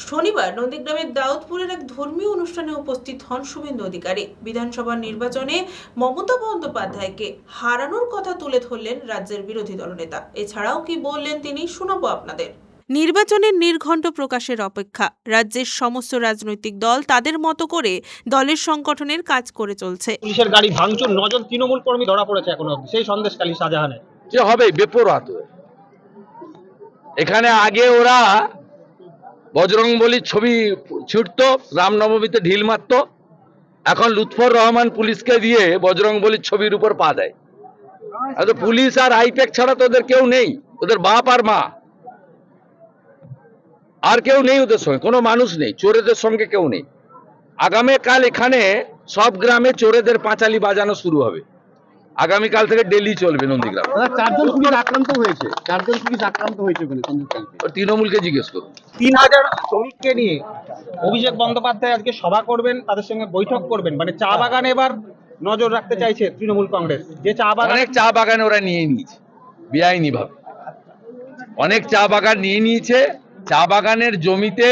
শনিবার নন্দীগ্রামের দাউদপুরের এক ধর্মীয় অনুষ্ঠানে উপস্থিত হন শুভেন্দু অধিকারী। বিধানসভা নির্বাচনে মমতা বন্দ্যোপাধ্যায়কে হারানোর কথা তুলে ধরলেন রাজ্যের বিরোধী দলনেতা। এছাড়াও কি বললেন তিনি, শোনাবো আপনাদের। নির্বাচনের নির্ঘণ্ট প্রকাশের অপেক্ষা। রাজ্যের সমস্ত রাজনৈতিক দল তাদের মতো করে দলের সংগঠনের কাজ করে চলছে। পুলিশের গাড়ি ভাঙচুর, 9 জন তৃণমূল কর্মী ধরা পড়েছে এখনো অবধি, সেই সন্দেশখালী শাহজাহানে। যে হবে বেপরোয়া তো। এখানে আগে ওরা বজরংবলীর ছবি ছুটতো, রামনবমীতে ঢিল মারত, এখন লুৎফর রহমান পুলিশকে দিয়ে বজরংবলীর ছবির উপর পা দেয়। তো পুলিশ আর আইপ্যাক ছাড়া তো ওদের কেউ নেই, ওদের বাপ আর মা, আর কেউ নেই ওদের সঙ্গে, কোনো মানুষ নেই, চোরেদের সঙ্গে কেউ নেই। আগামীকাল এখানে সব গ্রামে চোরেদের পাঁচালি বাজানো শুরু হবে। আগামীকাল থেকে ডেলি চলবে নন্দীগ্রাম। 4 জন পুলিশ আক্রান্ত হয়েছে, 4 জন পুলিশ আক্রান্ত হয়েছে তৃণমূলকে জিজ্ঞেস করুন। 3000 শ্রমিককে নিয়ে অভিষেক বন্দ্যোপাধ্যায় আজকে সভা করবেন, তাদের সঙ্গে বৈঠক করবেন। মানে চা বাগানে এবার নজর রাখতে চাইছে তৃণমূল কংগ্রেস। যে চা বাগান, অনেক চা বাগান ওরা নিয়ে নিয়েছে বেআইনি ভাবে, অনেক চা বাগান নিয়ে নিয়েছে। চা বাগানের জমিতে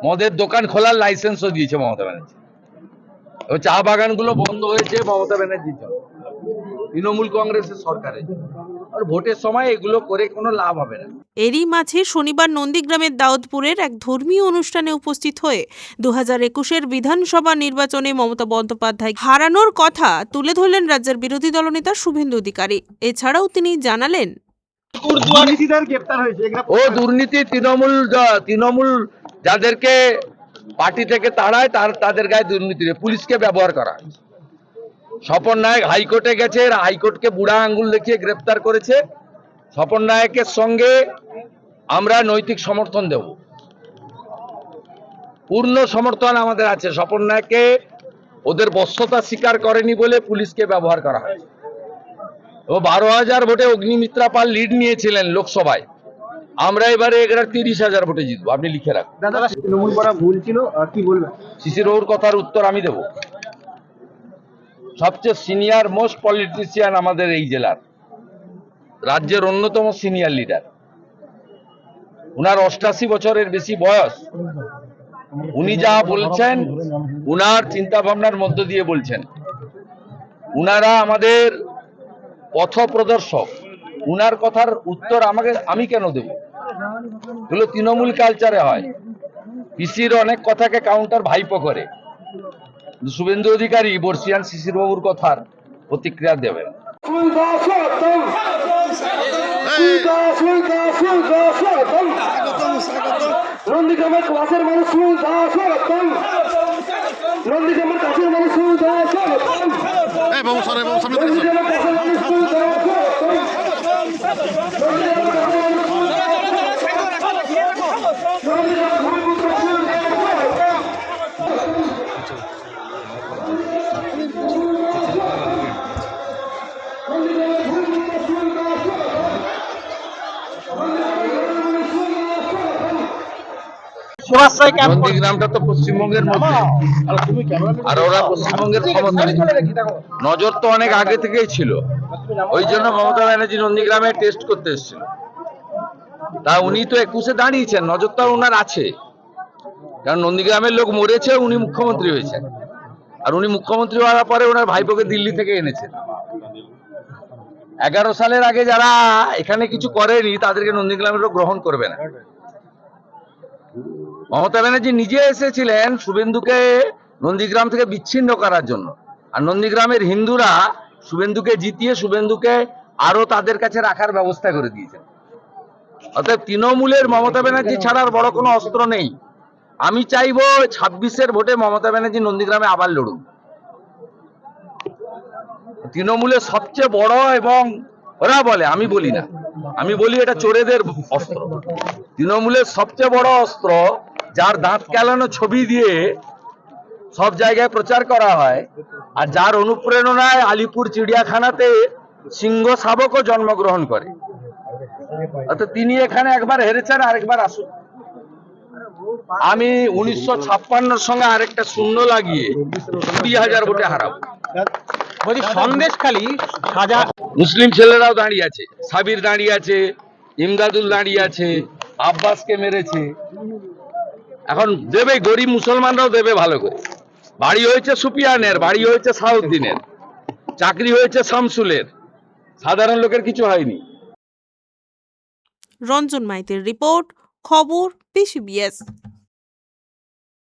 মদের দোকান খোলার লাইসেন্সও দিয়েছে মমতা ব্যানার্জি। চা বাগানগুলো বন্ধ হয়েছে মমতা ব্যানার্জির জন্য, তৃণমূল কংগ্রেসের সরকারের। আর ভোটের সময় এগুলো করে কোনো লাভ হবে না। এরই মাঝে শনিবার নন্দীগ্রামের দাউদপুরের এক ধর্মীয় অনুষ্ঠানে উপস্থিত হয়ে 2021-এর বিধানসভা নির্বাচনে মমতা বন্দ্যোপাধ্যায় হারানোর কথা তুলে ধরলেন রাজ্যের বিরোধী দলনেতা শুভেন্দু অধিকারী। এছাড়াও তিনি জানালেন, ও দুর্নীতি, তৃণমূল যাদেরকে পার্টি থেকে তাড়ায় তাদের গায়ে দুর্নীতি, পুলিশকে ব্যবহার করা। স্বপন নায়ক হাইকোর্টে গেছে, হাইকোর্টকে বুড়া আঙ্গুল দেখিয়ে গ্রেপ্তার করেছে। স্বপন নায়কের সঙ্গে আমরা নৈতিক সমর্থন দেব, পূর্ণ সমর্থন আমাদের আছে। স্বপন নায়ককে ওদের বশ্যতা স্বীকার করেনি বলে পুলিশকে ব্যবহার করা হয়। ও 12,000 ভোটে অগ্নিমিত্রা পাল লিড নিয়েছিলেন লোকসভায়, আমরা এবারে 30,000 ভোটে জিতবো, আপনি লিখে রাখুন। তৃণমূল করা ভুল ছিল, কি বলবেন? শিশির বাবুর কথার উত্তর আমি দেব। সবচেয়ে সিনিয়র মোস্ট পলিটিশিয়ান আমাদের এই জেলার, রাজ্যের অন্যতম সিনিয়র লিডার, উনার 88 বছরের বেশি বয়স। উনি যা বলছেন উনার চিন্তা ভাবনার মধ্য দিয়ে বলছেন। উনারা আমাদের পথ প্রদর্শক, উনার কথার উত্তর আমি কেন দেব? এগুলো তৃণমূল কালচারে হয়। পিসির অনেক কথাকে কাউন্টার ভাইপো করে, শুভেন্দু অধিকারী বর্ষিয়ান শিশির বাবুর কথার প্রতিক্রিয়া দেবেন। নন্দীগ্রামের ক্লাসের মানুষ, নন্দীগ্রামের কাছের মানুষ, নন্দীগ্রামের কাছের মানুষ, নন্দীগ্রামটা তো পশ্চিমবঙ্গের মধ্যে, আর ওরা পশ্চিমবঙ্গের ক্ষমতা। নজর তো অনেক আগে থেকেই ছিল, ওই জন্য মমতা ব্যানার্জি নন্দীগ্রামে টেস্ট করতে এসেছিল। তা উনি তো 21-এ দাঁড়িয়েছেন, নজরটা ওনার আছে, কারণ নন্দীগ্রামের লোক মরেছে, উনি মুখ্যমন্ত্রী হয়েছেন। আর উনি মুখ্যমন্ত্রী হওয়ার পরে ওনার ভাইপোকে দিল্লি থেকে এনেছেন। 11 সালের আগে যারা এখানে কিছু করেনি তাদেরকে নন্দীগ্রামের লোক গ্রহণ করবে না। মমতা ব্যানার্জি নিজে এসেছিলেন শুভেন্দুকে নন্দীগ্রাম থেকে বিচ্ছিন্ন করার জন্য, আর নন্দীগ্রামের হিন্দুরা শুভেন্দুকে জিতিয়ে শুভেন্দুকে আরো তাদের কাছে রাখার ব্যবস্থা করে দিয়েছেন। অতএব তৃণমূলের মমতা ব্যানার্জি ছাড়ার বড় কোনো অস্ত্র নেই। আমি চাইবো 26-এর ভোটে মমতা ব্যানার্জি নন্দীগ্রামে আবার লড়ুন। তৃণমূলের সবচেয়ে বড়, এবং ওরা বলে, আমি বলি না, আমি বলি এটা চোরেদের অস্ত্র। তৃণমূলের সবচেয়ে বড় অস্ত্র, যার দাঁত কেলানো ছবি দিয়ে সব জায়গায় প্রচার করা হয়, আর যার অনুপ্রেরণায় আলিপুর চিড়িয়াখানাতে সিংহ শাবকও জন্মগ্রহণ করে। অর্থাৎ তিনি এখানে একবার হেরেছেন, আরেকবার আসুন। আমি 1956-র সঙ্গে আরেকটা শূন্য লাগিয়ে 20,000 ভোটে হারাবো। সন্দেশখালী মুসলিম ছেলেরাও দাঁড়িয়ে আছে, সাবির দাঁড়িয়ে আছে, ইমদাদুল দাঁড়িয়ে আছে, আব্বাসকে মেরেছে। এখন দেবে, গরিব মুসলমানরাও দেবে ভালো করে। বাড়ি হয়েছে সুপিয়ানের, বাড়ি হয়েছে সাউদ্দিনের, চাকরি হয়েছে শামসুলের, সাধারণ লোকের কিছু হয়নি। রঞ্জন মাইতির রিপোর্ট, খবর PCBS।